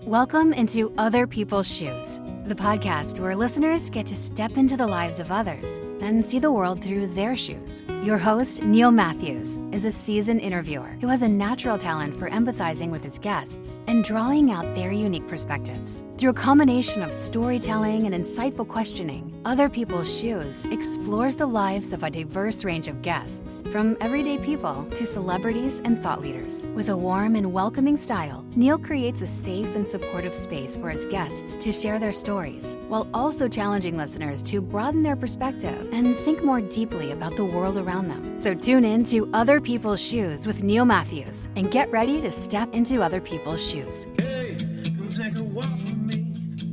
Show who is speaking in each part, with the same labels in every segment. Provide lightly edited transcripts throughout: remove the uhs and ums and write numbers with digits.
Speaker 1: Welcome into Other People's Shoes, the podcast where listeners get to step into the lives of others and see the world through their shoes. Your host, Neil Matthews, is a seasoned interviewer who has a natural talent for empathizing with his guests and drawing out their unique perspectives. Through a combination of storytelling and insightful questioning, Other People's Shoes explores the lives of a diverse range of guests, from everyday people to celebrities and thought leaders. With a warm and welcoming style, Neil creates a safe and supportive space for his guests to share their stories, while also challenging listeners to broaden their perspective and think more deeply about the world around them. So tune in to Other People's Shoes with Neil Matthews and get ready to step into other people's shoes.
Speaker 2: Hey, come take a walk with me,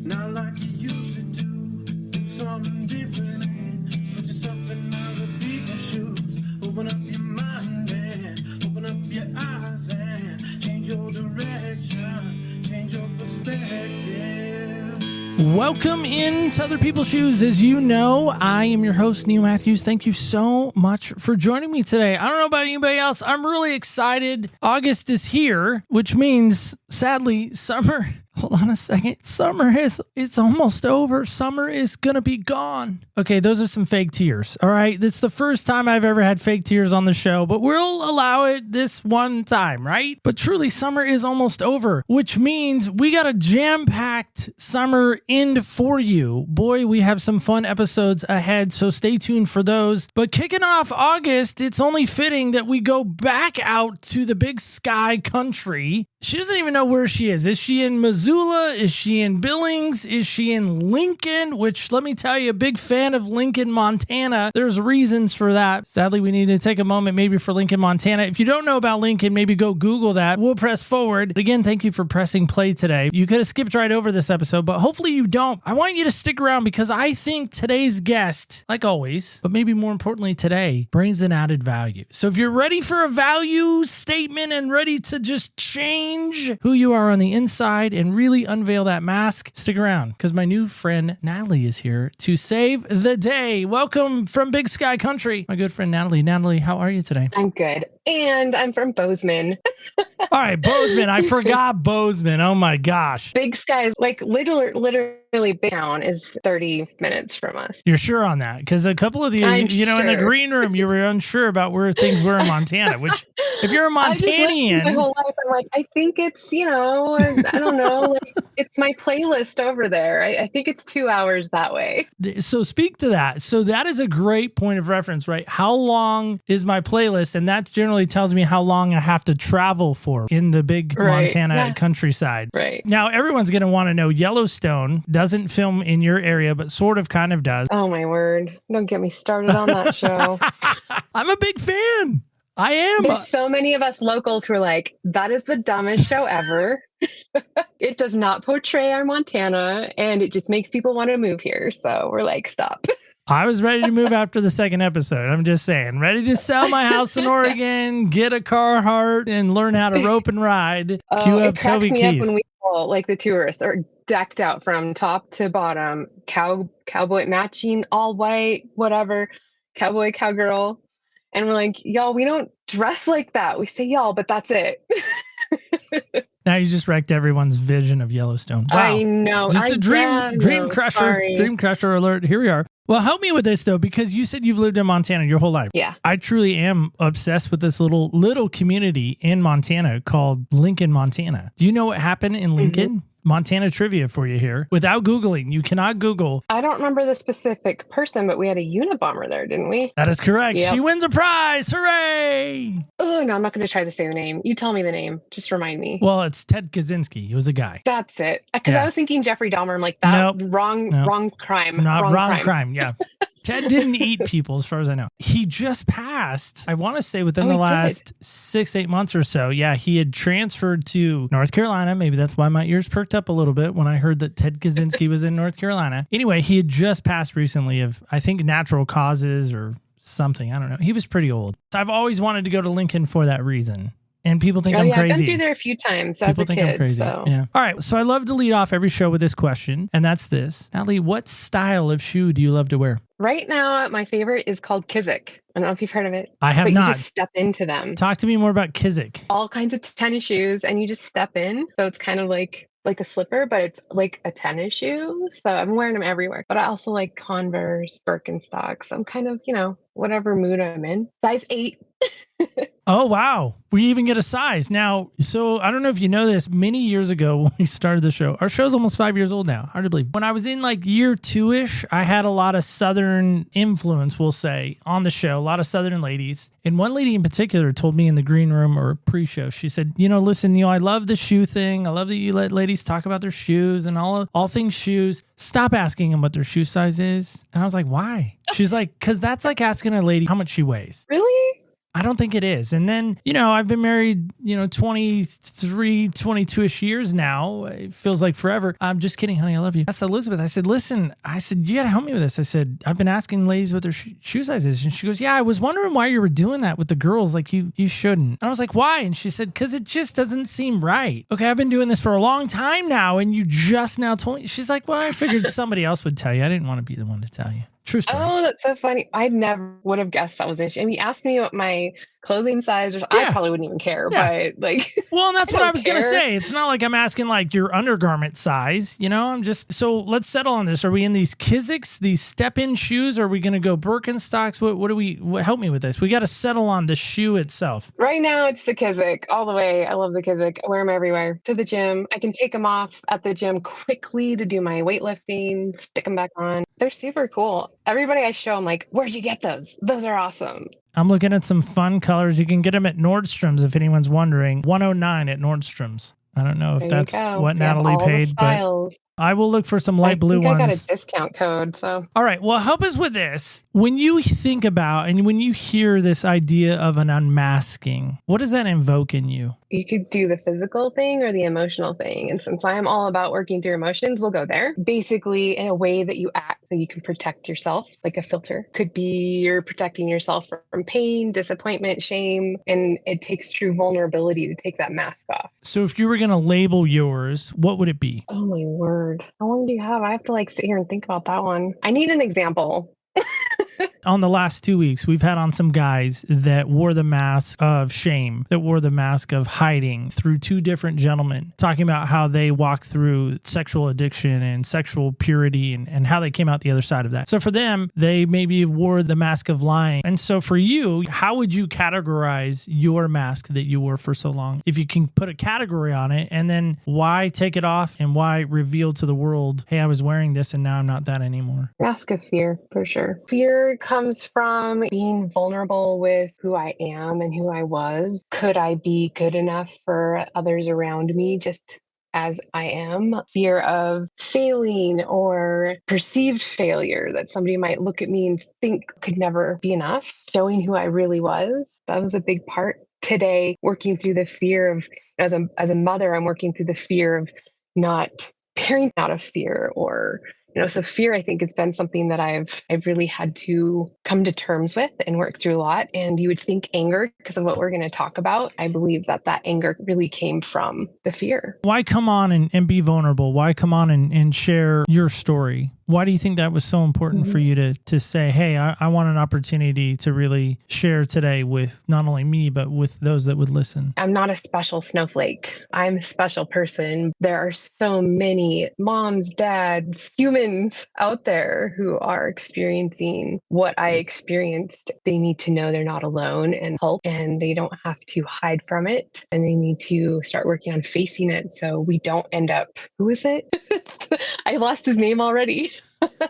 Speaker 2: not like you used to do. Do something different and put yourself in other people's shoes. Open up your mind and open up your eyes and change your direction, change your perspective.
Speaker 3: Welcome into Other People's Shoes. As you know, I am your host, Neil Matthews. Thank you so much for joining me today. I don't know about anybody else. I'm really excited. August is here, which means, sadly, summer. Hold on a second. It's almost over. Summer is going to be gone. Okay, those are some fake tears. All right. It's the first time I've ever had fake tears on the show, but we'll allow it this one time, right? But truly, summer is almost over, which means we got a jam-packed summer end for you. Boy, we have some fun episodes ahead, so stay tuned for those. But kicking off August, it's only fitting that we go back out to the big sky country. She doesn't even know where she is. Is she in Missoula? Is she in Billings? Is she in Lincoln? Which, let me tell you, a big fan of Lincoln, Montana. There's reasons for that. Sadly, we need to take a moment maybe for Lincoln, Montana. If you don't know about Lincoln, maybe go Google that. We'll press forward. But again, thank you for pressing play today. You could have skipped right over this episode, but hopefully you don't. I want you to stick around because I think today's guest, like always, but maybe more importantly today, brings an added value. So if you're ready for a value statement and ready to just change who you are on the inside and really unveil that mask, stick around because my new friend Natalie is here to save the day. Welcome from Big Sky Country, my good friend Natalie. Natalie, how are you today?
Speaker 4: I'm good. And I'm from Bozeman.
Speaker 3: All right, Bozeman. I forgot Bozeman. Oh my gosh.
Speaker 4: Big Sky, like literally Big Town is 30 minutes from us.
Speaker 3: You're sure on that? Because a couple of you,
Speaker 4: I'm
Speaker 3: in the
Speaker 4: sure.
Speaker 3: green room, you were unsure about where things were in Montana, which if you're a Montanian.
Speaker 4: My whole life, I'm like, I think it's, I don't know, like it's my playlist over there. I think it's 2 hours that way.
Speaker 3: So speak to that. So that is a great point of reference, right? How long is my playlist? And that generally tells me how long I have to travel for in the big Montana countryside.
Speaker 4: Right.
Speaker 3: Now, everyone's going to want to know Yellowstone doesn't film in your area, but sort of kind of does.
Speaker 4: Oh my word. Don't get me started on that show.
Speaker 3: I'm a big fan. I am.
Speaker 4: There's so many of us locals who are like, that is the dumbest show ever. It does not portray our Montana and it just makes people want to move here. So we're like, stop.
Speaker 3: I was ready to move after the second episode. I'm just saying, ready to sell my house in Oregon, get a Carhartt, and learn how to rope and ride. Cue up
Speaker 4: It cracks
Speaker 3: Toby
Speaker 4: me
Speaker 3: Keith.
Speaker 4: up when we all, like the tourists are decked out from top to bottom, cowboy matching, all white, whatever, cowboy, cowgirl. And we're like, y'all, we don't dress like that. We say y'all, but that's it.
Speaker 3: Now you just wrecked everyone's vision of Yellowstone. Wow.
Speaker 4: I know.
Speaker 3: Just a dream crusher.
Speaker 4: Sorry.
Speaker 3: Dream crusher alert. Here we are. Well, help me with this though, because you said you've lived in Montana your whole life.
Speaker 4: Yeah.
Speaker 3: I truly am obsessed with this little community in Montana called Lincoln, Montana. Do you know what happened in Lincoln? Mm-hmm. Montana trivia for you here. Without Googling, you cannot Google.
Speaker 4: I don't remember the specific person, but we had a Unabomber there, didn't we?
Speaker 3: That is correct.
Speaker 4: Yep.
Speaker 3: She wins a prize. Hooray!
Speaker 4: Oh, no, I'm not going to try to say the name. You tell me the name. Just remind me.
Speaker 3: Well, it's Ted Kaczynski. He was a guy.
Speaker 4: That's it. Because I was thinking Jeffrey Dahmer. I'm like, that wrong crime.
Speaker 3: Not wrong crime. Yeah. Ted didn't eat people, as far as I know. He just passed, I want to say within the last 6-8 months or so. Yeah, he had transferred to North Carolina. Maybe that's why my ears perked up a little bit when I heard that Ted Kaczynski was in North Carolina. Anyway, he had just passed recently of, I think, natural causes or something. I don't know. He was pretty old. So I've always wanted to go to Lincoln for that reason. And people think I'm crazy.
Speaker 4: I've been through there a few times as a kid.
Speaker 3: People think I'm crazy.
Speaker 4: So.
Speaker 3: Yeah. All right. So I love to lead off every show with this question, and that's this. Natalie, what style of shoe do you love to wear?
Speaker 4: Right now, my favorite is called Kizik. I don't know if you've heard of it.
Speaker 3: I have
Speaker 4: but
Speaker 3: not.
Speaker 4: You just step into them.
Speaker 3: Talk to me more about Kizik.
Speaker 4: All kinds of tennis shoes, and you just step in. So it's kind of like like a slipper, but it's like a tennis shoe. So I'm wearing them everywhere. But I also like Converse, Birkenstocks. I'm kind of, whatever mood I'm in. Size 8.
Speaker 3: Oh, wow. We even get a size. Now, so I don't know if you know this, many years ago when we started the show, our show's almost 5 years old now, hard to believe. When I was in like year 2-ish, I had a lot of Southern influence, we'll say, on the show, a lot of Southern ladies. And one lady in particular told me in the green room or pre-show, she said, listen, Neil, I love the shoe thing. I love that you let ladies talk about their shoes and all things shoes. Stop asking them what their shoe size is. And I was like, why? She's like, because that's like asking a lady how much she weighs.
Speaker 4: Really?
Speaker 3: I don't think it is. And then, I've been married, 23, 22-ish years now. It feels like forever. I'm just kidding, honey. I love you. That's Elizabeth. I said, listen, you got to help me with this. I said, I've been asking ladies what their shoe size is. And she goes, yeah, I was wondering why you were doing that with the girls. Like you shouldn't. And I was like, why? And she said, because it just doesn't seem right. Okay, I've been doing this for a long time now. And you just now told me. She's like, well, I figured somebody else would tell you. I didn't want to be the one to tell you. True story.
Speaker 4: Oh, that's so funny. I never would have guessed that was an issue. I mean, you asked me what my clothing size was. I probably wouldn't even care, but like.
Speaker 3: Well, and that's what I was going to say. It's not like I'm asking like your undergarment size, so let's settle on this. Are we in these Kiziks, these step-in shoes? Are we going to go Birkenstocks? Help me with this. We got to settle on the shoe itself.
Speaker 4: Right now it's the Kizik all the way. I love the Kizik. I wear them everywhere. To the gym. I can take them off at the gym quickly to do my weightlifting, stick them back on. They're super cool. Everybody I show, I'm like, where'd you get those? Those are awesome.
Speaker 3: I'm looking at some fun colors. You can get them at Nordstrom's if anyone's wondering. $109 at Nordstrom's. I don't know if that's what Natalie paid, but I will look for some light blue ones.
Speaker 4: I got a discount code, so.
Speaker 3: All right, well, help us with this. When you think about and when you hear this idea of an unmasking, what does that invoke in you?
Speaker 4: You could do the physical thing or the emotional thing. And since I'm all about working through emotions, we'll go there. Basically, in a way that you act so you can protect yourself, like a filter. Could be you're protecting yourself from pain, disappointment, shame, and it takes true vulnerability to take that mask off.
Speaker 3: So if you were going to label yours, what would it be?
Speaker 4: Oh my word. How long do you have? I have to sit here and think about that one. I need an example.
Speaker 3: On the last 2 weeks, we've had on some guys that wore the mask of shame, that wore the mask of hiding through 2 different gentlemen, talking about how they walked through sexual addiction and sexual purity and how they came out the other side of that. So for them, they maybe wore the mask of lying. And so for you, how would you categorize your mask that you wore for so long? If you can put a category on it, and then why take it off and why reveal to the world, hey, I was wearing this and now I'm not that anymore?
Speaker 4: Mask of fear, for sure. Fear comes from being vulnerable with who I am and who I was. Could I be good enough for others around me just as I am? Fear of failing or perceived failure, that somebody might look at me and think could never be enough. Showing who I really was. That was a big part. Today, working through the fear of, as a mother, I'm working through the fear of not parenting out of fear, or so fear, I think, has been something that I've really had to come to terms with and work through a lot. And you would think anger, because of what we're going to talk about, I believe that anger really came from the fear.
Speaker 3: Why come on and be vulnerable? Why come on and share your story? Why do you think that was so important for you to say, hey, I want an opportunity to really share today with not only me, but with those that would listen?
Speaker 4: I'm not a special snowflake. I'm a special person. There are so many moms, dads, humans out there who are experiencing what I experienced. They need to know they're not alone and help, and they don't have to hide from it. And they need to start working on facing it so we don't end up, who is it? I lost his name already.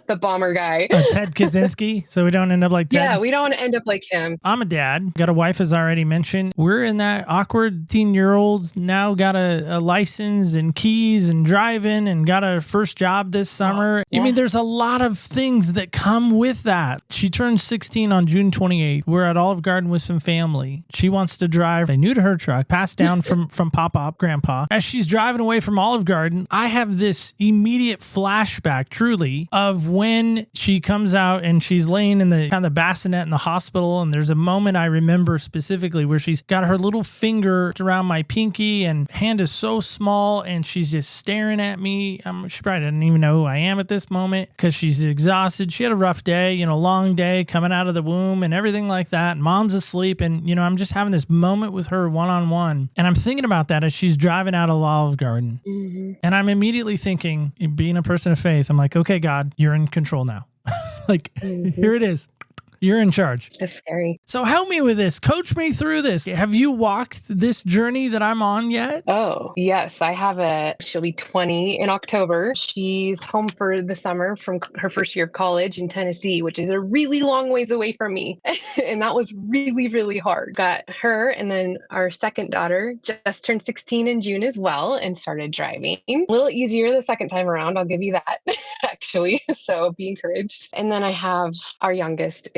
Speaker 4: The bomber guy.
Speaker 3: Ted Kaczynski, so we don't end up like Ted.
Speaker 4: Yeah, we don't end up like him.
Speaker 3: I'm a dad. Got a wife, as I already mentioned. We're in that awkward teen-year-olds, now got a license and keys and driving and got a first job this summer.
Speaker 4: Yeah.
Speaker 3: I mean, there's a lot of things that come with that. She turned 16 on June 28th. We're at Olive Garden with some family. She wants to drive a new to her truck, passed down from Pop-Up, Grandpa. As she's driving away from Olive Garden, I have this immediate flashback, truly, of when she comes out and she's laying in the kind of the bassinet in the hospital. And there's a moment I remember specifically where she's got her little finger around my pinky and hand is so small and she's just staring at me. She probably doesn't even know who I am at this moment because she's exhausted. She had a rough day, long day coming out of the womb and everything like that. And mom's asleep. And, I'm just having this moment with her one-on-one. And I'm thinking about that as she's driving out of Olive Garden. Mm-hmm. And I'm immediately thinking, being a person of faith, I'm like, okay, God, you're in control now. Here it is. You're in charge.
Speaker 4: That's scary.
Speaker 3: So help me with this. Coach me through this. Have you walked this journey that I'm on yet?
Speaker 4: Oh, yes. I have she'll be 20 in October. She's home for the summer from her first year of college in Tennessee, which is a really long ways away from me. And that was really, really hard. Got her and then our second daughter just turned 16 in June as well and started driving. A little easier the second time around. I'll give you that, actually. So be encouraged. And then I have our youngest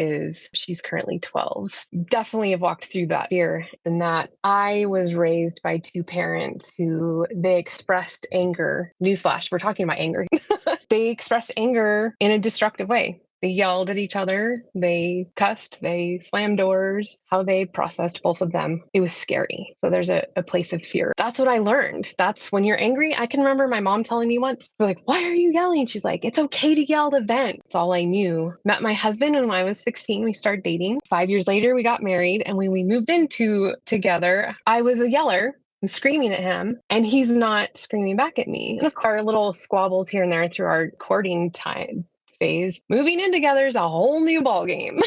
Speaker 4: she's currently 12. Definitely have walked through that fear and that I was raised by two parents who they expressed anger. Newsflash, we're talking about anger. They expressed anger in a destructive way. They yelled at each other, they cussed, they slammed doors, how they processed both of them. It was scary. So there's a place of fear. That's what I learned. That's when you're angry. I can remember my mom telling me once, like, why are you yelling? She's like, it's okay to yell at events. That's all I knew. Met my husband when I was 16. We started dating. 5 years later, we got married. And when we moved into together, I was a yeller. I'm screaming at him and he's not screaming back at me. And of course, our little squabbles here and there through our courting time phase. Moving in together is a whole new ballgame.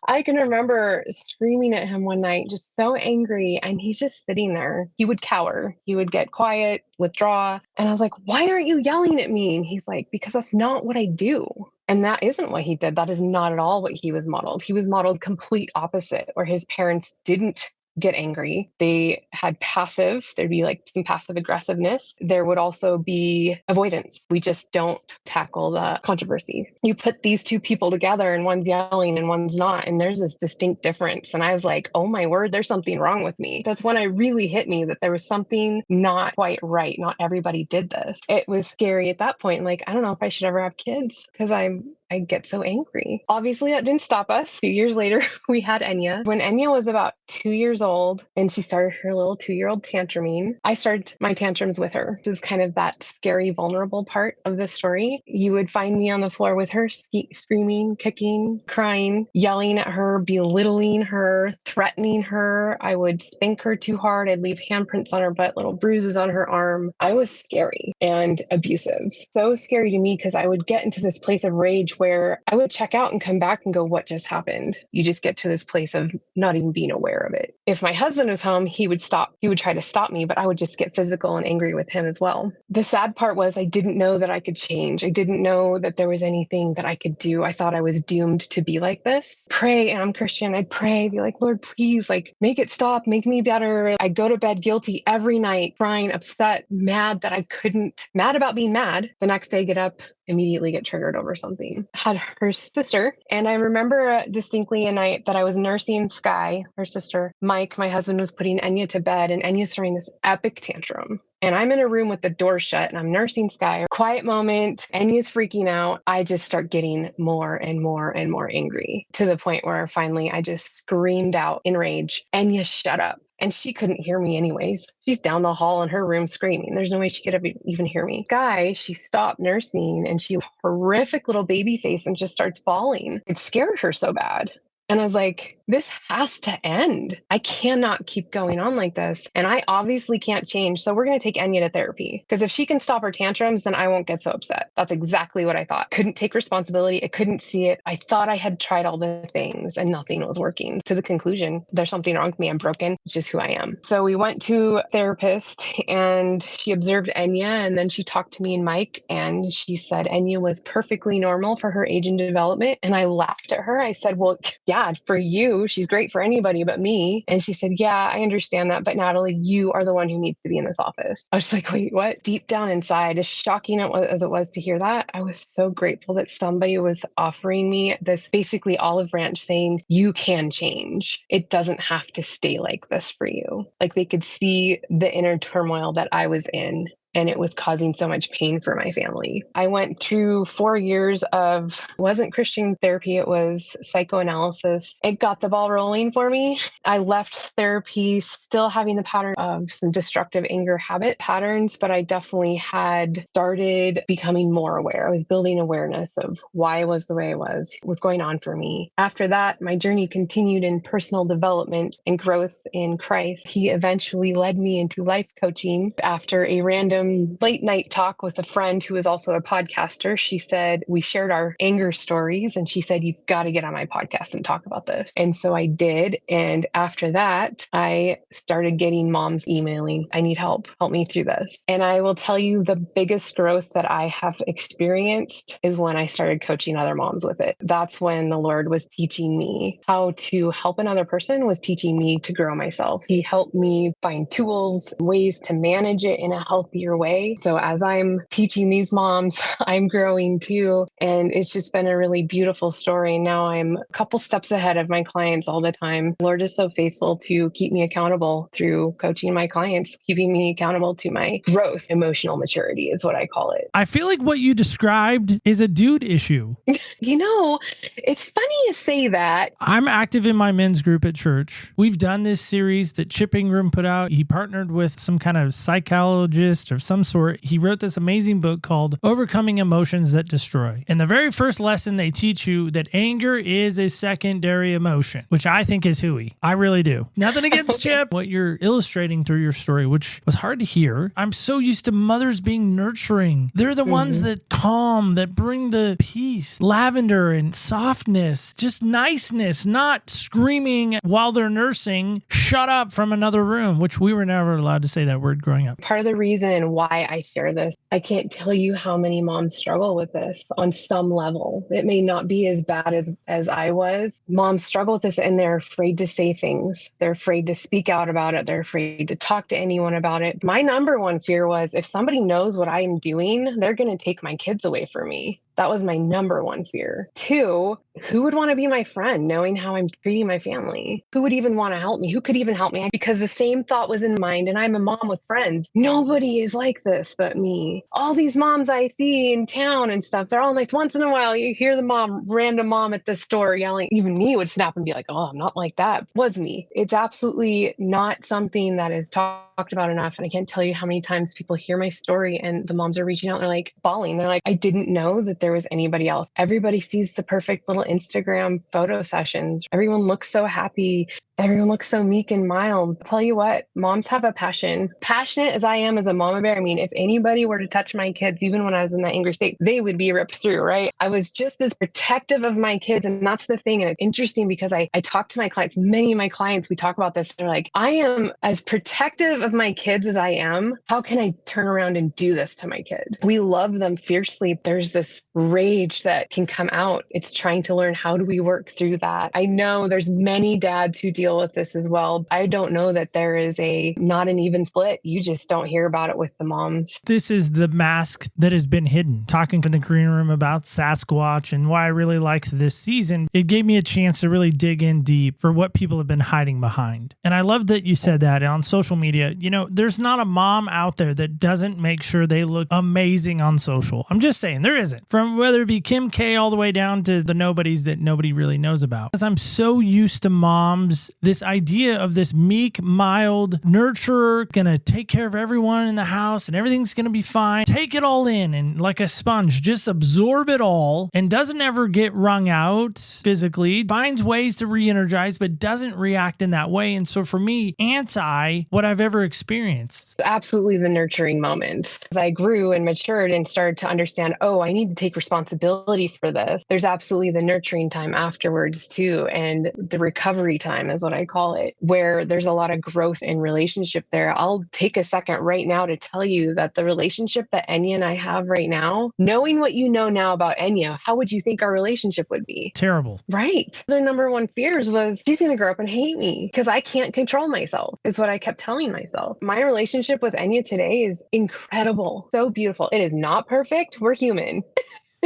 Speaker 4: I can remember screaming at him one night, just so angry, and he's just sitting there. He would cower. He would get quiet, withdraw. And I was like, why aren't you yelling at me? And he's like, because that's not what I do. And that isn't what he did. That is not at all what he was modeled. He was modeled complete opposite, where his parents didn't get angry. They had there'd be like some passive aggressiveness. There would also be avoidance. We just don't tackle the controversy. You put these two people together and one's yelling and one's not, and there's this distinct difference. And I was like, oh my word, there's something wrong with me. That's when it really hit me that there was something not quite right. Not everybody did this. It was scary at that point. Like, I don't know if I should ever have kids because I get so angry. Obviously, that didn't stop us. A few years later, we had Enya. When Enya was about 2 years old and she started her little 2-year-old tantruming, I started my tantrums with her. This is kind of that scary, vulnerable part of the story. You would find me on the floor with her, screaming, kicking, crying, yelling at her, belittling her, threatening her. I would spank her too hard. I'd leave handprints on her butt, little bruises on her arm. I was scary and abusive. So scary to me because I would get into this place of rage where I would check out and come back and go, what just happened? You just get to this place of not even being aware of it. If my husband was home, he would try to stop me, but I would just get physical and angry with him as well. The sad part was I didn't know that I could change. I didn't know that there was anything that I could do. I thought I was doomed to be like this. Pray, and I'm Christian. I'd pray, be like, Lord, please, like, make it stop, make me better. I'd go to bed guilty every night, crying, upset, mad about being mad. The next day, get up, immediately get triggered over something. Had her sister, and I remember distinctly a night that I was nursing Sky, her sister. Mike, my husband, was putting Enya to bed, and Enya's throwing this epic tantrum. And I'm in a room with the door shut, and I'm nursing Sky. Quiet moment, Enya's freaking out. I just start getting more and more and more angry to the point where finally I just screamed out in rage, Enya, shut up. And she couldn't hear me anyways. She's down the hall in her room screaming. There's no way she could even hear me. Guy, she stopped nursing and she horrific little baby face and just starts bawling. It scared her so bad. And I was like, this has to end. I cannot keep going on like this. And I obviously can't change. So we're going to take Enya to therapy. Because if she can stop her tantrums, then I won't get so upset. That's exactly what I thought. Couldn't take responsibility. I couldn't see it. I thought I had tried all the things and nothing was working. To the conclusion, there's something wrong with me. I'm broken. It's just who I am. So we went to a therapist and she observed Enya. And then she talked to me and Mike. And she said Enya was perfectly normal for her age and development. And I laughed at her. I said, well, yeah, for you, she's great for anybody but me. And she said, yeah, I understand that. But Natalie, you are the one who needs to be in this office. I was like, wait, what? Deep down inside, as shocking as it was to hear that, I was so grateful that somebody was offering me this basically olive branch saying, you can change. It doesn't have to stay like this for you. Like they could see the inner turmoil that I was in and it was causing so much pain for my family. I went through 4 years of, wasn't Christian therapy, it was psychoanalysis. It got the ball rolling for me. I left therapy still having the pattern of some destructive anger habit patterns, but I definitely had started becoming more aware. I was building awareness of why I was the way I was, what's going on for me. After that, my journey continued in personal development and growth in Christ. He eventually led me into life coaching after a random late night talk with a friend who is also a podcaster. She said, we shared our anger stories, and she said, you've got to get on my podcast and talk about this. And so I did. And after that, I started getting moms emailing, I need help. Help me through this. And I will tell you, the biggest growth that I have experienced is when I started coaching other moms with it. That's when the Lord was teaching me how to help another person, was teaching me to grow myself. He helped me find tools, ways to manage it in a healthier way. So as I'm teaching these moms, I'm growing too. And it's just been a really beautiful story. Now I'm a couple steps ahead of my clients all the time. Lord is so faithful to keep me accountable through coaching my clients, keeping me accountable to my growth. Emotional maturity is what I call it.
Speaker 3: I feel like what you described is a dude issue.
Speaker 4: You know, it's funny you say that.
Speaker 3: I'm active in my men's group at church. We've done this series that Chip Ingram put out. He partnered with some kind of psychologist of some sort. He wrote this amazing book called Overcoming Emotions That Destroy. And the very first lesson, they teach you that anger is a secondary emotion, which I think is hooey. I really do. Nothing against Chip. What you're illustrating through your story, which was hard to hear. I'm so used to mothers being nurturing. They're the ones that calm, that bring the peace, lavender and softness, just niceness, not screaming while they're nursing, shut up from another room, which we were never allowed to say that word growing up.
Speaker 4: Part of the reason why I share this, I can't tell you how many moms struggle with this on some level. It may not be as bad as I was. Moms struggle with this and they're afraid to say things. They're afraid to speak out about it. They're afraid to talk to anyone about it. My number one fear was, if somebody knows what I'm doing, they're going to take my kids away from me. That was my number one fear. 2, who would want to be my friend knowing how I'm treating my family? Who would even want to help me? Who could even help me? Because the same thought was in mind, and I'm a mom with friends. Nobody is like this but me. All these moms I see in town and stuff, they're all nice. Once in a while, you hear the random mom at the store yelling. Even me would snap and be like, oh, I'm not like that. It was me. It's absolutely not something that is talked about enough. And I can't tell you how many times people hear my story and the moms are reaching out. They're like bawling. They're like, I didn't know that there was anybody else. Everybody sees the perfect little Instagram photo sessions. Everyone looks so happy. Everyone looks so meek and mild. I'll tell you what, moms have a passion. Passionate as I am as a mama bear, I mean, if anybody were to touch my kids, even when I was in that angry state, they would be ripped through, right? I was just as protective of my kids. And that's the thing. And it's interesting because I talk to my clients, many of my clients, we talk about this. They're like, I am as protective of my kids as I am. How can I turn around and do this to my kid? We love them fiercely. There's this rage that can come out. It's trying to learn, how do we work through that? I know there's many dads who deal with this as well. I don't know that there is not an even split. You just don't hear about it with the moms.
Speaker 3: This is the mask that has been hidden. Talking in the green room about Sasquatch and why I really liked this season, it gave me a chance to really dig in deep for what people have been hiding behind. And I love that you said that on social media. You know, there's not a mom out there that doesn't make sure they look amazing on social. I'm just saying, there isn't. From whether it be Kim K all the way down to the nobodies that nobody really knows about. Because I'm so used to moms, this idea of this meek, mild nurturer, gonna take care of everyone in the house and everything's gonna be fine. Take it all in and like a sponge, just absorb it all and doesn't ever get wrung out physically, finds ways to re-energize, but doesn't react in that way. And so for me, anti what I've ever experienced.
Speaker 4: Absolutely the nurturing moments. As I grew and matured and started to understand, oh, I need to take responsibility for this. There's absolutely the nurturing time afterwards too. And the recovery time is what I call it, where there's a lot of growth in relationship there. I'll take a second right now to tell you that the relationship that Enya and I have right now, knowing what you know now about Enya, how would you think our relationship would be?
Speaker 3: Terrible.
Speaker 4: Right. Their number one fears was, she's going to grow up and hate me because I can't control myself, is what I kept telling myself. My relationship with Enya today is incredible. So beautiful. It is not perfect. We're human.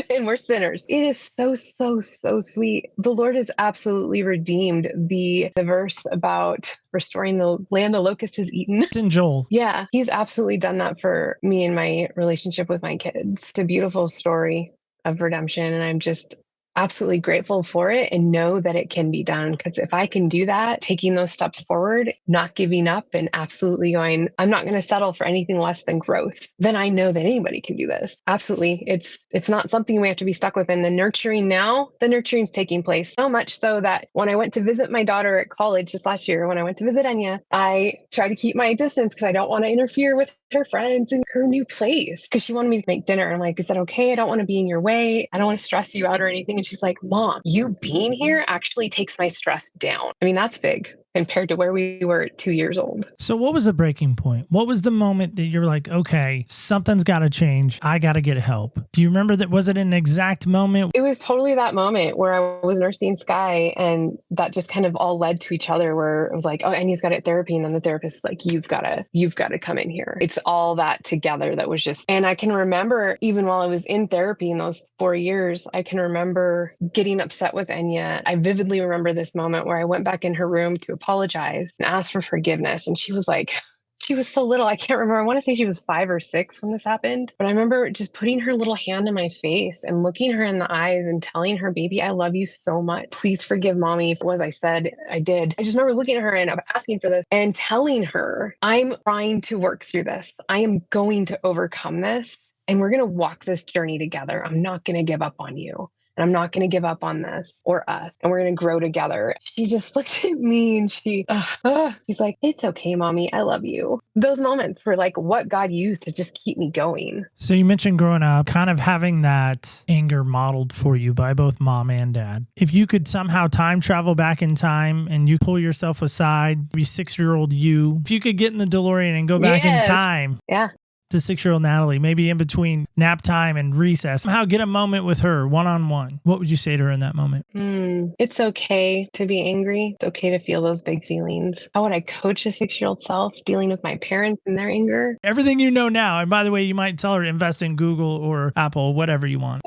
Speaker 4: and we're sinners. It is so, so, so sweet. The Lord has absolutely redeemed the verse about restoring the land the locust has eaten.
Speaker 3: It's in Joel.
Speaker 4: Yeah, he's absolutely done that for me and my relationship with my kids. It's a beautiful story of redemption. And I'm just absolutely grateful for it and know that it can be done. Because if I can do that, taking those steps forward, not giving up and absolutely going, I'm not going to settle for anything less than growth, then I know that anybody can do this. Absolutely. It's not something we have to be stuck with. And the nurturing's taking place so much so that when I went to visit my daughter at college just last year, when I went to visit Enya, I try to keep my distance because I don't want to interfere with her friends in her new place because she wanted me to make dinner. I'm like, is that okay? I don't want to be in your way. I don't want to stress you out or anything. And she's like, Mom, you being here actually takes my stress down. I mean, that's big compared to where we were at 2 years old.
Speaker 3: So what was the breaking point? What was the moment that you're like, okay, something's got to change. I got to get help. Do you remember that? Was it an exact moment?
Speaker 4: It was totally that moment where I was nursing Sky, and that just kind of all led to each other, where it was like, oh, Annie's got it therapy. And then the therapist is like, you've got to come in here. It's all that together that was just, and I can remember even while I was in therapy in those 4 years, I can remember getting upset with Enya. I vividly remember this moment where I went back in her room to apologize and ask for forgiveness. And she was so little. I can't remember. I want to say she was 5 or 6 when this happened. But I remember just putting her little hand in my face and looking her in the eyes and telling her, baby, I love you so much. Please forgive mommy for what I said I did. I just remember looking at her and asking for this and telling her, I'm trying to work through this. I am going to overcome this. And we're going to walk this journey together. I'm not going to give up on you. And I'm not going to give up on this or us. And we're going to grow together. She just looked at me and she's like, it's okay, mommy. I love you. Those moments were like what God used to just keep me going.
Speaker 3: So you mentioned growing up, kind of having that anger modeled for you by both mom and dad. If you could somehow time travel back in time and you pull yourself aside, be 6-year-old you, if you could get in the DeLorean and go back in time.
Speaker 4: Yeah.
Speaker 3: To 6-year-old Natalie, maybe in between nap time and recess, somehow get a moment with her one-on-one. What would you say to her in that moment?
Speaker 4: It's okay to be angry. It's okay to feel those big feelings. How would I coach a 6-year-old self dealing with my parents and their anger?
Speaker 3: Everything you know now. And by the way, you might tell her invest in Google or Apple, whatever you want.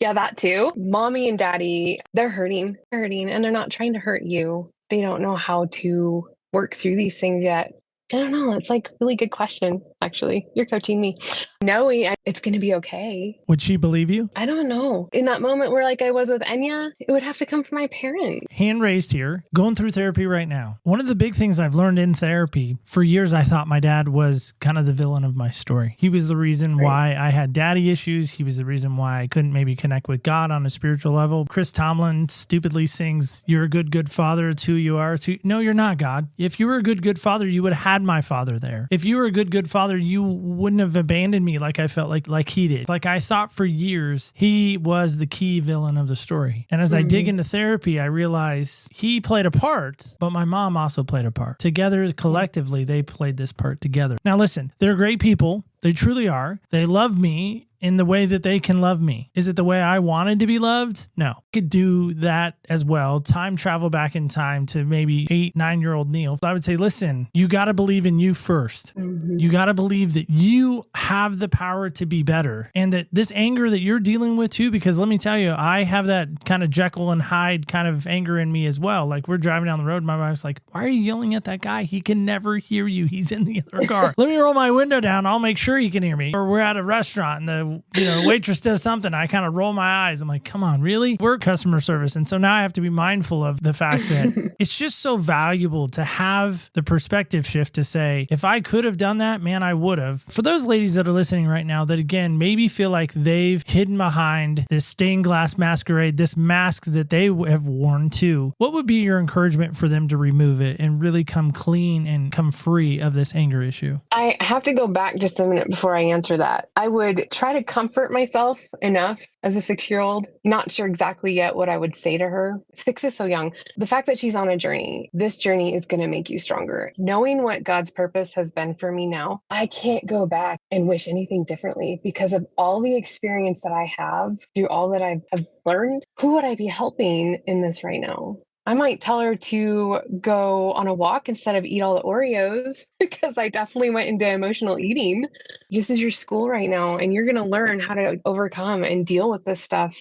Speaker 4: Yeah, that too. Mommy and daddy, they're hurting, and they're not trying to hurt you. They don't know how to work through these things yet. I don't know. It's like a really good question, actually. You're coaching me. Knowing it's going to be okay.
Speaker 3: Would she believe you?
Speaker 4: I don't know. In that moment where like I was with Enya, it would have to come from my parents.
Speaker 3: Hand raised here, going through therapy right now. One of the big things I've learned in therapy, for years I thought my dad was kind of the villain of my story. He was the reason why I had daddy issues. He was the reason why I couldn't maybe connect with God on a spiritual level. Chris Tomlin stupidly sings, you're a good father, it's who you are. No, you're not, God. If you were a good father, you would have had my father there. If you were a good father, you wouldn't have abandoned me like I felt like he did. Like I thought for years he was the key villain of the story. And as I dig into therapy, I realize he played a part, but my mom also played a part. Together, collectively, they played this part together. Now listen, they're great people. They truly are. They love me in the way that they can love me. Is it the way I wanted to be loved? No. I could do that as well. Time travel back in time to maybe 8-9-year-old Neil. I would say, listen, you got to believe in you first. You got to believe that you have the power to be better. And that this anger that you're dealing with too, because let me tell you, I have that kind of Jekyll and Hyde kind of anger in me as well. Like we're driving down the road. My wife's like, why are you yelling at that guy? He can never hear you. He's in the other car. Let me roll my window down. I'll make sure he can hear me. Or we're at a restaurant and the waitress does something. I kind of roll my eyes. I'm like, come on, really? We're customer service. And so now I have to be mindful of the fact that it's just so valuable to have the perspective shift to say, if I could have done that, man, I would have. For those ladies that are listening right now that again, maybe feel like they've hidden behind this stained glass masquerade, this mask that they have worn too, what would be your encouragement for them to remove it and really come clean and come free of this anger issue?
Speaker 4: I have to go back just a minute before I answer that. I would try to comfort myself enough as a 6-year-old. Not sure exactly yet what I would say to her. 6 is so young. The fact that she's on a journey, this journey is going to make you stronger. Knowing what God's purpose has been for me now, I can't go back and wish anything differently because of all the experience that I have through all that I've learned. Who would I be helping in this right now? I might tell her to go on a walk instead of eat all the Oreos because I definitely went into emotional eating. This is your school right now, and you're going to learn how to overcome and deal with this stuff.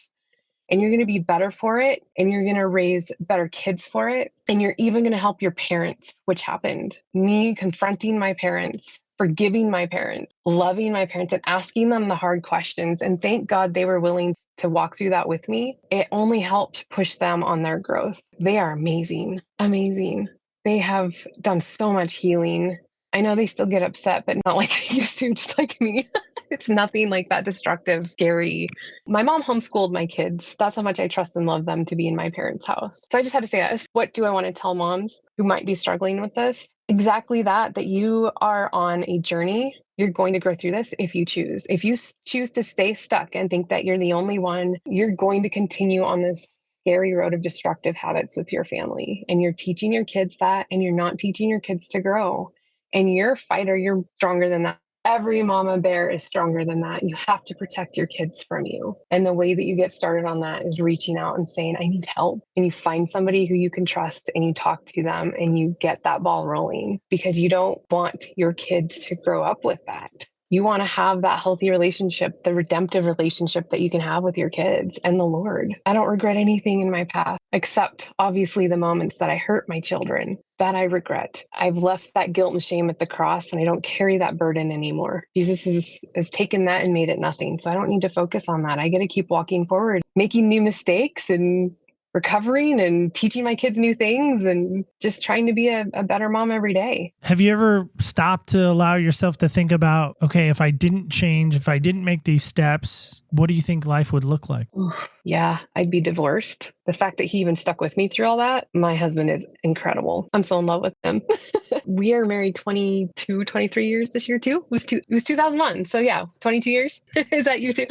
Speaker 4: And you're going to be better for it, and you're going to raise better kids for it. And you're even going to help your parents, which happened. Me confronting my parents, forgiving my parents, loving my parents, and asking them the hard questions. And thank God they were willing to walk through that with me. It only helped push them on their growth. They are amazing, amazing. They have done so much healing. I know they still get upset, but not like they used to, just like me. It's nothing like that destructive, scary. My mom homeschooled my kids. That's how much I trust and love them to be in my parents' house. So I just had to say that. What do I want to tell moms who might be struggling with this? Exactly that you are on a journey. You're going to grow through this if you choose. If you choose to stay stuck and think that you're the only one, you're going to continue on this scary road of destructive habits with your family. And you're teaching your kids that, and you're not teaching your kids to grow. And you're a fighter. You're stronger than that. Every mama bear is stronger than that. You have to protect your kids from you. And the way that you get started on that is reaching out and saying, I need help. And you find somebody who you can trust and you talk to them and you get that ball rolling, because you don't want your kids to grow up with that. You want to have that healthy relationship, the redemptive relationship that you can have with your kids and the Lord. I don't regret anything in my past, except obviously the moments that I hurt my children. That I regret. I've left that guilt and shame at the cross, and I don't carry that burden anymore. Jesus has taken that and made it nothing. So I don't need to focus on that. I get to keep walking forward, making new mistakes and recovering and teaching my kids new things and just trying to be a better mom every day.
Speaker 3: Have you ever stopped to allow yourself to think about, okay, if I didn't change, if I didn't make these steps, what do you think life would look like?
Speaker 4: Yeah, I'd be divorced. The fact that he even stuck with me through all that, my husband is incredible. I'm so in love with him. We are married 22, 23 years this year too. It was 2001. So yeah, 22 years. Is that you too?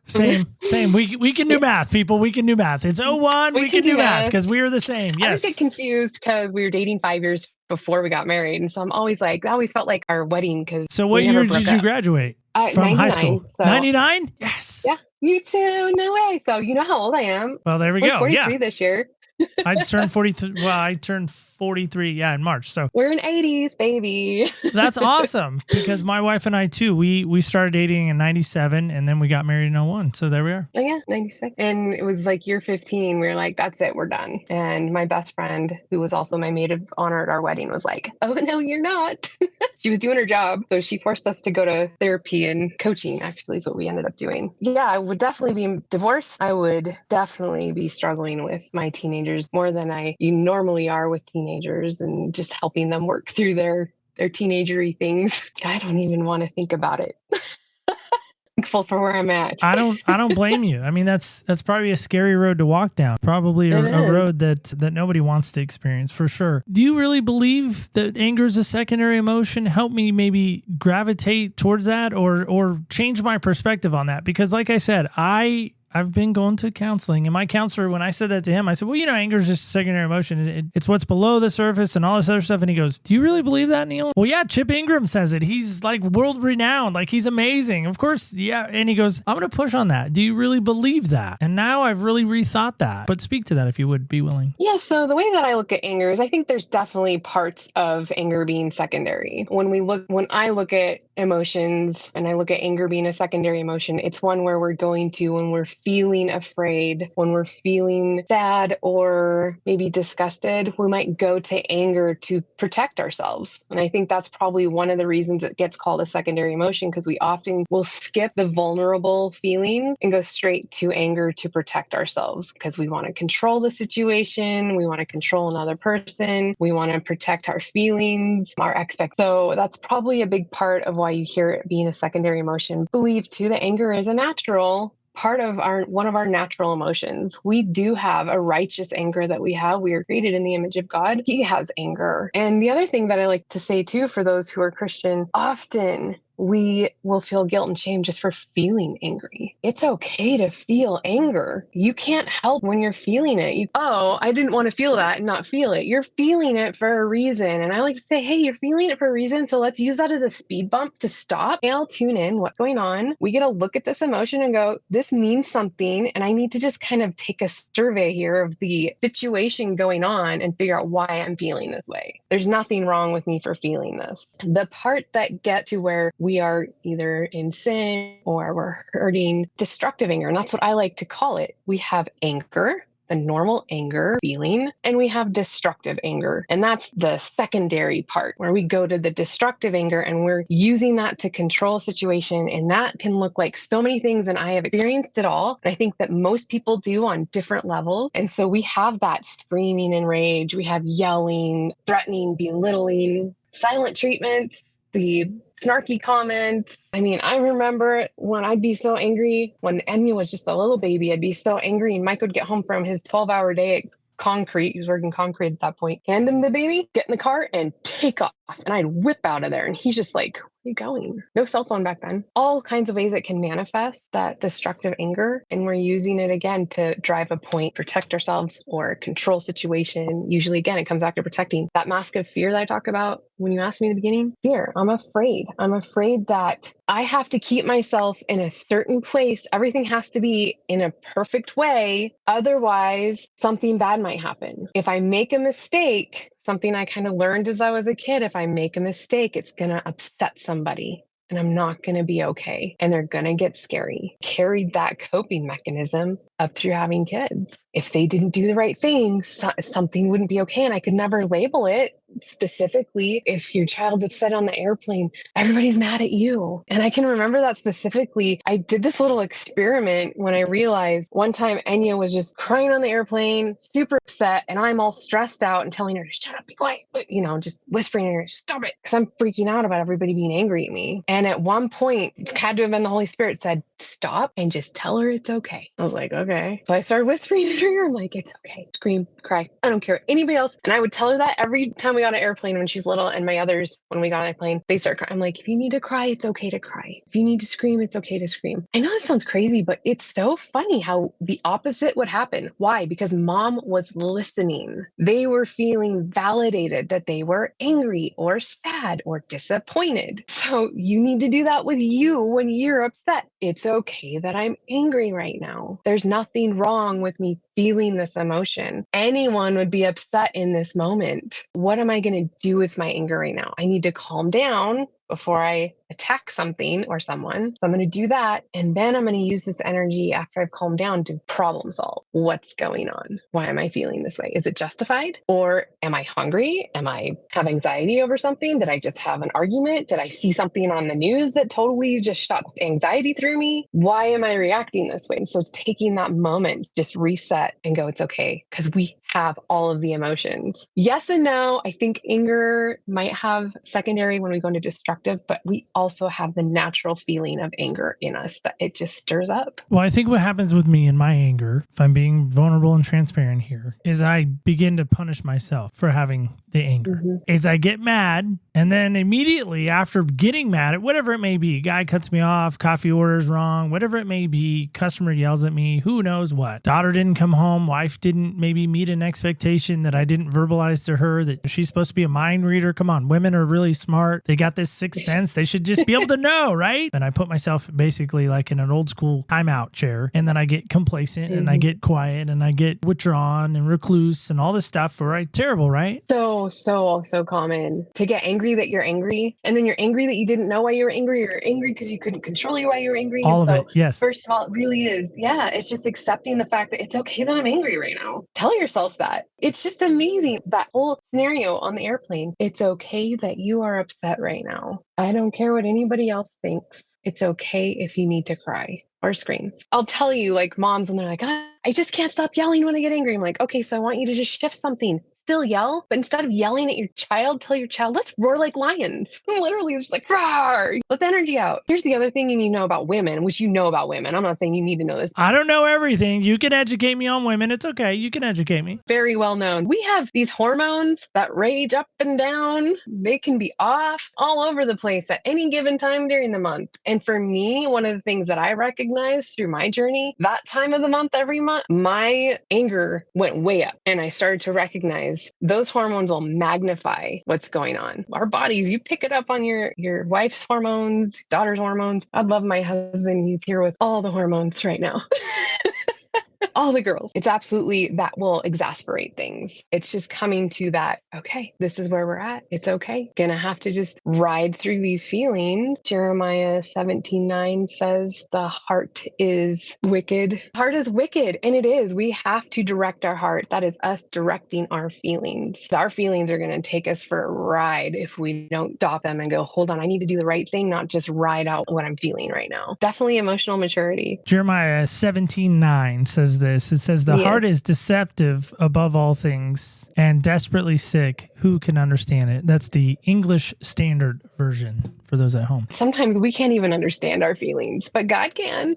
Speaker 3: Same. We can do math, people. We can do math. It's 01. We can do math because we are the same. Yes.
Speaker 4: I just get confused because we were dating 5 years before we got married. And so I'm always like, I always felt like our wedding.
Speaker 3: So what year did you graduate from high school?
Speaker 4: So.
Speaker 3: 99? Yes.
Speaker 4: Yeah. You too. No way. So you know how old I am.
Speaker 3: Well, there we go.
Speaker 4: 43 this year.
Speaker 3: I just turned 43. Well, I turned 43, in March. So
Speaker 4: we're in 80s, baby.
Speaker 3: That's awesome, because my wife and I too, we started dating in 97 and then we got married in 01. So there we are.
Speaker 4: Oh yeah, 96. And it was like year 15. We were like, that's it, we're done. And my best friend, who was also my maid of honor at our wedding, was like, oh no, you're not. She was doing her job. So she forced us to go to therapy and coaching, actually, is what we ended up doing. Yeah, I would definitely be divorced. I would definitely be struggling with my teenagers more than you normally are with teenagers, and just helping them work through their teenagery things. I don't even want to think about it. Thankful for where I'm at.
Speaker 3: I don't blame you. I mean, that's probably a scary road to walk down. Probably a road that nobody wants to experience, for sure. Do you really believe that anger is a secondary emotion? Help me maybe gravitate towards that or change my perspective on that. Because like I said, I've been going to counseling, and my counselor, when I said that to him, I said, well, anger is just a secondary emotion. It's what's below the surface and all this other stuff. And he goes, do you really believe that, Neil? Well, yeah, Chip Ingram says it. He's like world renowned. Like, he's amazing. Of course. Yeah. And he goes, I'm going to push on that. Do you really believe that? And now I've really rethought that. But speak to that if you would be willing.
Speaker 4: Yeah. So the way that I look at anger is I think there's definitely parts of anger being secondary. When I look at emotions and I look at anger being a secondary emotion, it's one where we're going to, when we're feeling afraid, when we're feeling sad or maybe disgusted, we might go to anger to protect ourselves. And I think that's probably one of the reasons it gets called a secondary emotion, because we often will skip the vulnerable feeling and go straight to anger to protect ourselves, because we want to control the situation. We want to control another person. We want to protect our feelings, our expectations. So that's probably a big part of why you hear it being a secondary emotion. Believe too that anger is a natural part of one of our natural emotions. We do have a righteous anger that we have. We are created in the image of God. He has anger. And the other thing that I like to say too, for those who are Christian, often we will feel guilt and shame just for feeling angry. It's okay to feel anger. You can't help when you're feeling it. I didn't want to feel that and not feel it. You're feeling it for a reason. And I like to say, hey, you're feeling it for a reason. So let's use that as a speed bump to stop. I'll tune in. What's going on? We get to look at this emotion and go, this means something. And I need to just kind of take a survey here of the situation going on and figure out why I'm feeling this way. There's nothing wrong with me for feeling this. The part that gets to where we are either in sin or we're hurting, destructive anger. And that's what I like to call it. We have anger, the normal anger feeling, and we have destructive anger. And that's the secondary part where we go to the destructive anger and we're using that to control a situation. And that can look like so many things. And I have experienced it all. And I think that most people do on different levels. And so we have that screaming and rage. We have yelling, threatening, belittling, silent treatment, the snarky comments. I mean, I remember when I'd be so angry when Enya was just a little baby. I'd be so angry, and Mike would get home from his 12-hour day at concrete. He was working concrete at that point. Hand him the baby, get in the car, and take off. And I'd whip out of there. And he's just like, where are you going? No cell phone back then. All kinds of ways it can manifest that destructive anger. And we're using it again to drive a point, protect ourselves, or control situation. Usually, again, it comes back to protecting. That mask of fear that I talked about when you asked me in the beginning, fear. I'm afraid. I'm afraid that I have to keep myself in a certain place. Everything has to be in a perfect way. Otherwise, something bad might happen. If I make a mistake, something I kind of learned as I was a kid, if I make a mistake, it's going to upset somebody and I'm not going to be okay. And they're going to get scary. Carried that coping mechanism up through having kids. If they didn't do the right things, something wouldn't be okay. And I could never label it. Specifically, if your child's upset on the airplane, everybody's mad at you. And I can remember that specifically. I did this little experiment when I realized one time Enya was just crying on the airplane, super upset, and I'm all stressed out and telling her to shut up, be quiet, just whispering to her, stop it, because I'm freaking out about everybody being angry at me. And at one point, it had to have been the Holy Spirit said, stop and just tell her it's okay. I was like, okay. So I started whispering to her. I'm like, it's okay. Scream, cry. I don't care. Anybody else. And I would tell her that every time we got on an airplane when she's little, and my others, when we got on the plane, they start crying. I'm like, if you need to cry, it's okay to cry. If you need to scream, it's okay to scream. I know this sounds crazy, but it's so funny how the opposite would happen. Why? Because mom was listening. They were feeling validated that they were angry or sad or disappointed. So you need to do that with you when you're upset. It's okay that I'm angry right now. There's nothing wrong with me feeling this emotion. Anyone would be upset in this moment. What am I going to do with my anger right now? I need to calm down before I attack something or someone. So I'm going to do that. And then I'm going to use this energy after I've calmed down to problem solve. What's going on? Why am I feeling this way? Is it justified? Or am I hungry? Am I have anxiety over something? Did I just have an argument? Did I see something on the news that totally just shot anxiety through me? Why am I reacting this way? And so it's taking that moment, just reset and go, it's okay. Because we have all of the emotions. Yes and no. I think anger might have secondary when we go into destructive, but we also have the natural feeling of anger in us that it just stirs up.
Speaker 3: Well, I think what happens with me in my anger, if I'm being vulnerable and transparent here, is I begin to punish myself for having the anger. Is I get mad, and then immediately after getting mad at whatever it may be, guy cuts me off, coffee order's wrong, whatever it may be, customer yells at me, who knows what. Daughter didn't come home, wife didn't maybe meet an expectation that I didn't verbalize to her that she's supposed to be a mind reader. Come on, women are really smart. They got this sixth sense. They should just be able to know, right? And I put myself basically like in an old school timeout chair, and then I get complacent and I get quiet and I get withdrawn and recluse and all this stuff, right? Terrible, right?
Speaker 4: So common to get angry that you're angry, and then you're angry that you didn't know why you were angry, or angry because you couldn't control why you were angry.
Speaker 3: All of it, yes.
Speaker 4: First of all, it really is. Yeah, it's just accepting the fact that it's okay that I'm angry right now. Tell yourself that. It's just amazing, that whole scenario on the airplane. It's okay that you are upset right now. I don't care what anybody else thinks. It's okay if you need to cry or scream. I'll tell you, like moms, when they're like, I just can't stop yelling when I get angry. I'm like, okay, so I want you to just shift something. still yell, but instead of yelling at your child, tell your child, let's roar like lions. Literally, it's just like, roar, let the energy out. Here's the other thing you need to know about women, which you know about women. I'm not saying you need to know this.
Speaker 3: I don't know everything. You can educate me on women. It's okay. You can educate me.
Speaker 4: Very well known. We have these hormones that rage up and down. They can be off all over the place at any given time during the month. And for me, one of the things that I recognized through my journey, that time of the month, every month, my anger went way up. And I started to recognize those hormones will magnify what's going on. Our bodies, you pick it up on your wife's hormones, daughter's hormones. I'd love my husband. He's here with all the hormones right now. All the girls. It's absolutely that will exasperate things. It's just coming to that, okay, this is where we're at. It's okay. Gonna have to just ride through these feelings. Jeremiah 17:9 says the heart is wicked. Heart is wicked. And it is. We have to direct our heart. That is us directing our feelings. Our feelings are going to take us for a ride if we don't stop them and go, hold on, I need to do the right thing, not just ride out what I'm feeling right now. Definitely emotional maturity.
Speaker 3: Jeremiah 17:9 says this. It says, the heart is deceptive above all things and desperately sick. Who can understand it? That's the English Standard Version for those at home.
Speaker 4: Sometimes we can't even understand our feelings, but God can.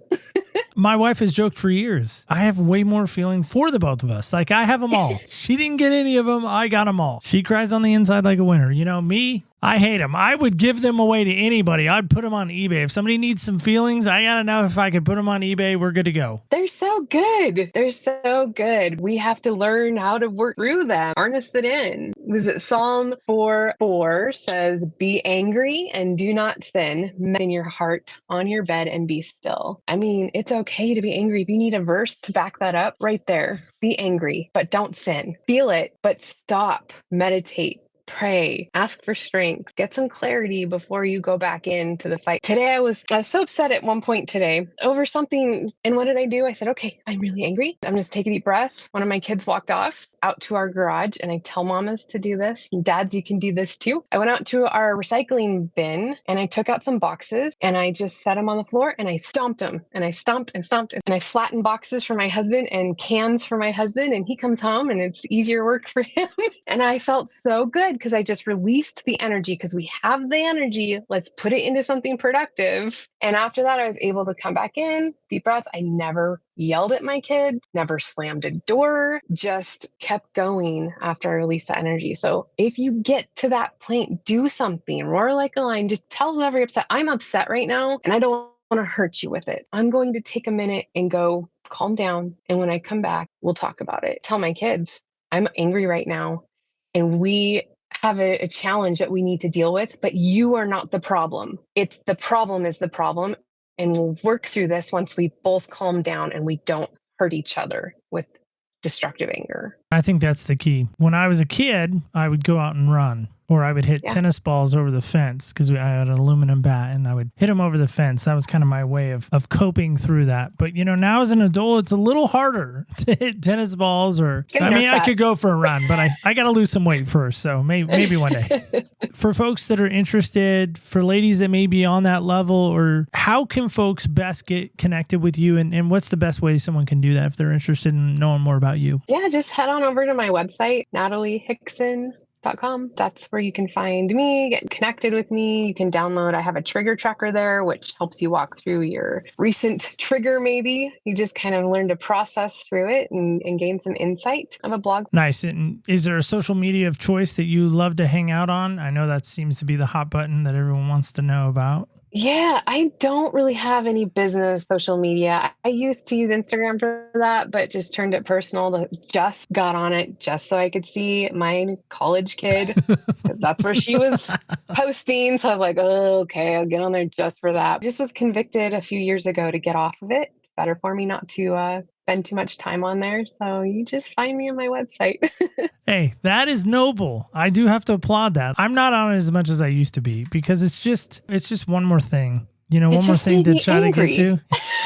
Speaker 3: My wife has joked for years. I have way more feelings for the both of us. Like, I have them all. She didn't get any of them. I got them all. She cries on the inside like a winner. You know, me, I hate them. I would give them away to anybody. I'd put them on eBay. If somebody needs some feelings, I got to know if I could put them on eBay, we're good to go.
Speaker 4: They're so good. They're so good. We have to learn how to work through them, harness it in. Was it Psalm 4:4 says, be angry and do not sin. In your heart on your bed and be still. I mean, it's okay to be angry. If you need a verse to back that up, right there. Be angry, but don't sin. Feel it, but stop. Meditate. Pray, ask for strength, get some clarity before you go back into the fight. Today, I was so upset at one point today over something. And what did I do? I said, okay, I'm really angry. I'm just take a deep breath. One of my kids walked off out to our garage, and I tell mamas to do this. And dads, you can do this too. I went out to our recycling bin and I took out some boxes and I just set them on the floor and I stomped them and I stomped and stomped and I flattened boxes for my husband and cans for my husband. And he comes home and it's easier work for him. And I felt so good because I just released the energy because we have the energy. Let's put it into something productive. And after that, I was able to come back in, deep breath. I never yelled at my kid, never slammed a door, just kept going after I released the energy. So if you get to that point, do something, roar like a lion, just tell whoever you're upset, I'm upset right now and I don't want to hurt you with it. I'm going to take a minute and go calm down. And when I come back, we'll talk about it. Tell my kids, I'm angry right now and we have a challenge that we need to deal with, but you are not the problem. It's the problem is the problem. And we'll work through this once we both calm down and we don't hurt each other with destructive anger.
Speaker 3: I think that's the key. When I was a kid, I would go out and run, or I would hit tennis balls over the fence because I had an aluminum bat and I would hit them over the fence. That was kind of my way of coping through that. But, you know, now as an adult, it's a little harder to hit tennis balls I could go for a run, but I got to lose some weight first. So maybe one day. For folks that are interested, for ladies that may be on that level, or how can folks best get connected with you? And what's the best way someone can do that if they're interested in knowing more about you?
Speaker 4: Yeah, just head on over to my website, NatalieHixson.com. That's where you can find me, get connected with me. You can download, I have a trigger tracker there, which helps you walk through your recent trigger, maybe. You just kind of learn to process through it and gain some insight. I have a blog.
Speaker 3: Nice. And is there a social media of choice that you love to hang out on? I know that seems to be the hot button that everyone wants to know about.
Speaker 4: Yeah, I don't really have any business social media. I used to use Instagram for that, but just turned it personal. Just got on it just so I could see my college kid, because that's where she was posting. So I was like, oh, okay, I'll get on there just for that. Just was convicted a few years ago to get off of it. It's better for me not to spend too much time on there. So you just find me on my website.
Speaker 3: Hey, that is noble. I do have to applaud that. I'm not on it as much as I used to be because it's just one more thing. You know, one more thing to try to get to.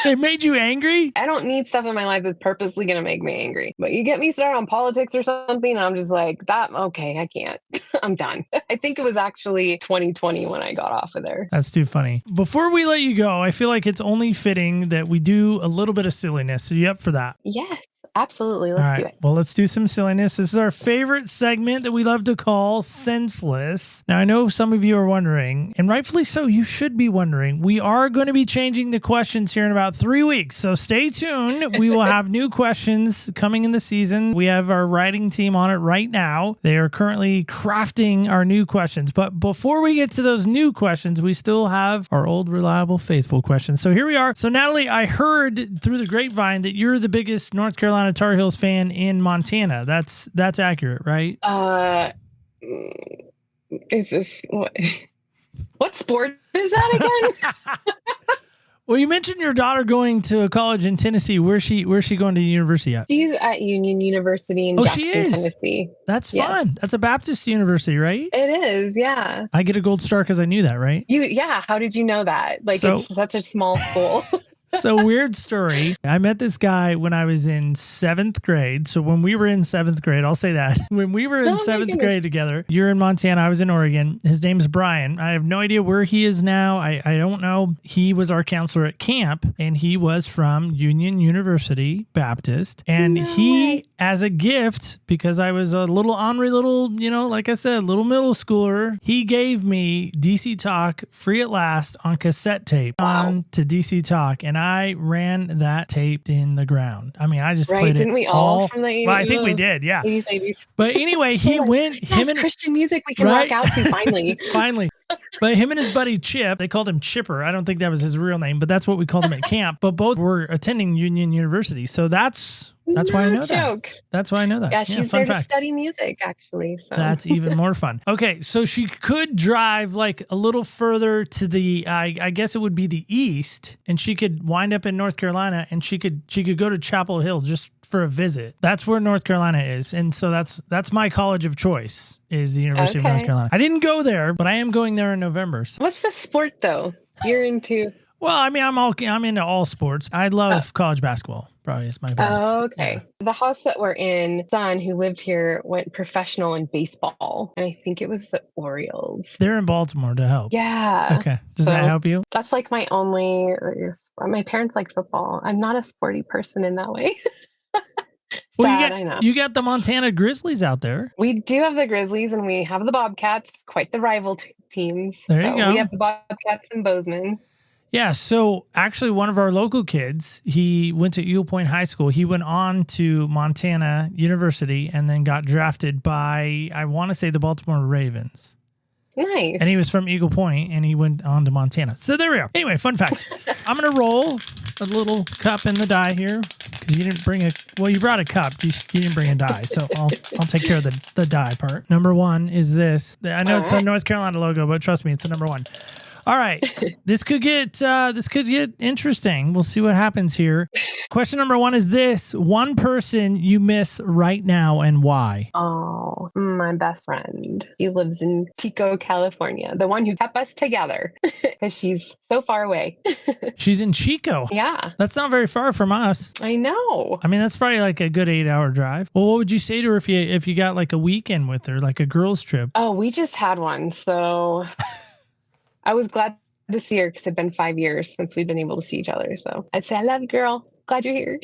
Speaker 3: It made you angry?
Speaker 4: I don't need stuff in my life that's purposely going to make me angry. But you get me started on politics or something, and I'm just like, okay, I can't. I'm done. I think it was actually 2020 when I got off of there.
Speaker 3: That's too funny. Before we let you go, I feel like it's only fitting that we do a little bit of silliness. Are you up for that?
Speaker 4: Yes. absolutely.
Speaker 3: All
Speaker 4: Let's do
Speaker 3: right.
Speaker 4: it.
Speaker 3: Well, let's do some silliness. This is our favorite segment that we love to call Senseless. Now, I know some of you are wondering, and rightfully so, you should be wondering. We are going to be changing the questions here in about 3 weeks. So stay tuned. We will have new questions coming in the season. We have our writing team on it right now. They are currently crafting our new questions. But before we get to those new questions, we still have our old, reliable, faithful questions. So here we are. So Natalie, I heard through the grapevine that you're the biggest North Carolina Tar Heels fan in Montana. That's accurate, right?
Speaker 4: Is this what sport is that again?
Speaker 3: Well, you mentioned your daughter going to college in Tennessee. Where's she going to university at?
Speaker 4: She's at Union University in Jackson, Tennessee.
Speaker 3: That's fun. That's a Baptist university, right?
Speaker 4: It is, yeah.
Speaker 3: I get a gold star because I knew that, right?
Speaker 4: How did you know that? Like, it's such a small school.
Speaker 3: So weird story. I met this guy when I was in 7th grade. So when we were in 7th grade, I'll say that. When we were in 7th grade together, you're in Montana, I was in Oregon. His name's Brian. I have no idea where he is now. I don't know. He was our counselor at camp, and he was from Union University Baptist. And he, as a gift, because I was a little ornery little, like I said, little middle schooler, he gave me DC Talk free at last on cassette tape on to DC Talk. And I ran that tape in the ground. I mean, I just played it.
Speaker 4: Didn't we all from the 80s?
Speaker 3: Well, I think we did, yeah.
Speaker 4: 80s, 80s.
Speaker 3: But anyway, he went. Him and
Speaker 4: Christian music we can rock out to finally.
Speaker 3: Finally. But him and his buddy Chip, they called him Chipper. I don't think that was his real name, but that's what we called him at camp. But both were attending Union University. So that's why I know that. That's why I know that.
Speaker 4: Yeah, she's there to study music, actually. So
Speaker 3: that's even more fun. Okay, so she could drive like a little further to the, I guess it would be the east, and she could wind up in North Carolina, and she could go to Chapel Hill just for a visit. That's where North Carolina is, and so that's my college of choice, is the University of North Carolina. I didn't go there, but I am going there in November. So.
Speaker 4: What's the sport though you're into?
Speaker 3: Well, I mean, I'm into all sports. I love college basketball. Probably is my best.
Speaker 4: Oh, okay. Yeah. The house that we're in, son who lived here went professional in baseball, and I think it was the Orioles.
Speaker 3: They're in Baltimore to help.
Speaker 4: Yeah.
Speaker 3: Okay. Does that help you?
Speaker 4: That's like my only. My parents like football. I'm not a sporty person in that way.
Speaker 3: Well,
Speaker 4: I know.
Speaker 3: You got the Montana Grizzlies out there.
Speaker 4: We do have the Grizzlies, and we have the Bobcats. Quite the rival teams.
Speaker 3: There you go.
Speaker 4: We have the Bobcats and Bozeman.
Speaker 3: Yeah, so actually one of our local kids, he went to Eagle Point High School. He went on to Montana University and then got drafted by, I want to say, the Baltimore Ravens.
Speaker 4: Nice.
Speaker 3: And he was from Eagle Point, and he went on to Montana. So there we are. Anyway, fun facts. I'm going to roll a little cup in the die here, because you didn't bring you brought a cup. You didn't bring a die, so I'll take care of the die part. Number one is this. I know it's a North Carolina logo, but trust me, it's a number one. All right, this could get interesting. We'll see what happens here. Question number one is this: one person you miss right now and why?
Speaker 4: Oh, my best friend. He lives in Chico, California. The one who kept us together, because she's so far away.
Speaker 3: She's in Chico.
Speaker 4: Yeah,
Speaker 3: that's not very far from us.
Speaker 4: I know.
Speaker 3: I mean, that's probably like a good 8-hour drive. Well, what would you say to her if you got like a weekend with her, like a girls' trip?
Speaker 4: Oh, we just had one, so. I was glad to see her because it'd been 5 years since we've been able to see each other. So I'd say, I love you, girl. Glad you're here.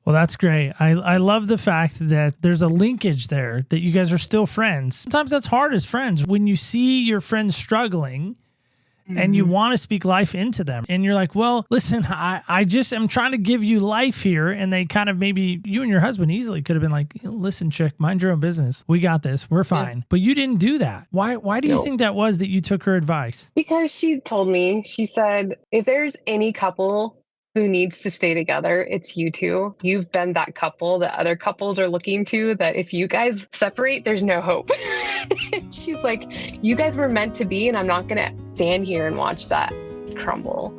Speaker 3: Well, that's great. I love the fact that there's a linkage there, that you guys are still friends. Sometimes that's hard as friends. When you see your friends struggling and you want to speak life into them, and you're like, well, listen, I just am trying to give you life here. And they kind of, maybe you and your husband easily could have been like, listen, chick, mind your own business. We got this. We're fine. Yeah. But you didn't do that. Why do you think that was, that you took her advice? Because
Speaker 4: she told me, she said, if there's any couple who needs to stay together, it's you two. You've been that couple that other couples are looking to, that if you guys separate, there's no hope. She's like, you guys were meant to be, and I'm not going to stand here and watch that crumble.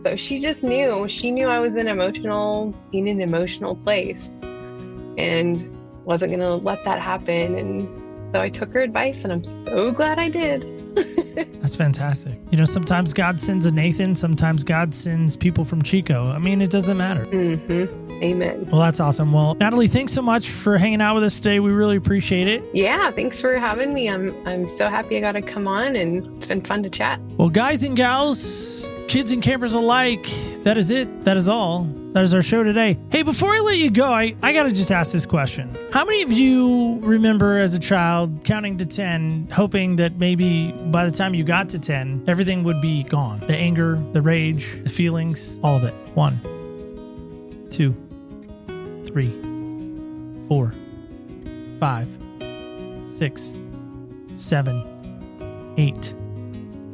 Speaker 4: So she just knew. She knew I was in an emotional place and wasn't going to let that happen. And so I took her advice, and I'm so glad I did.
Speaker 3: That's fantastic. You know, sometimes God sends a Nathan, sometimes God sends people from Chico. I mean, it doesn't matter.
Speaker 4: Mm-hmm. Amen.
Speaker 3: Well, that's awesome. Well, Natalie, thanks so much for hanging out with us today. We really appreciate it.
Speaker 4: Yeah, thanks for having me. I'm so happy I got to come on, and it's been fun to chat.
Speaker 3: Well, guys and gals, kids and campers alike, that is it. That is all. That is our show today. Hey, before I let you go, I got to just ask this question. How many of you remember as a child counting to 10, hoping that maybe by the time you got to 10, everything would be gone? The anger, the rage, the feelings, all of it. 1, 2, 3, 4, 5, 6, 7, 8,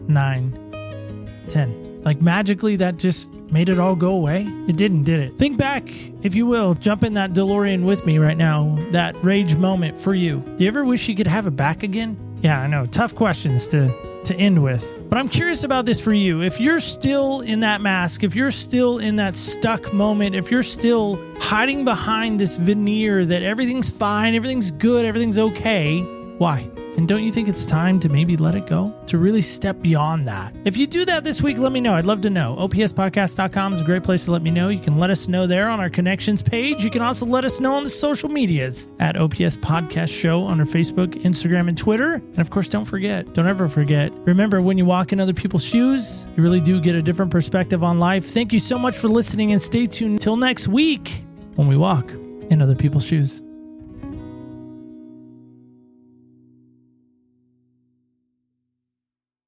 Speaker 3: 9, 10. Like magically that just made it all go away? It didn't, did it? Think back, if you will. Jump in that DeLorean with me right now. That rage moment for you. Do you ever wish you could have it back again? Yeah, I know. Tough questions to end with. But I'm curious about this for you. If you're still in that mask, if you're still in that stuck moment, if you're still hiding behind this veneer that everything's fine, everything's good, everything's okay, why? And don't you think it's time to maybe let it go? To really step beyond that? If you do that this week, let me know. I'd love to know. OPSpodcast.com is a great place to let me know. You can let us know there on our connections page. You can also let us know on the social medias at OPS Podcast Show on our Facebook, Instagram, and Twitter. And of course, don't ever forget, remember when you walk in other people's shoes, you really do get a different perspective on life. Thank you so much for listening and stay tuned until next week when we walk in other people's shoes.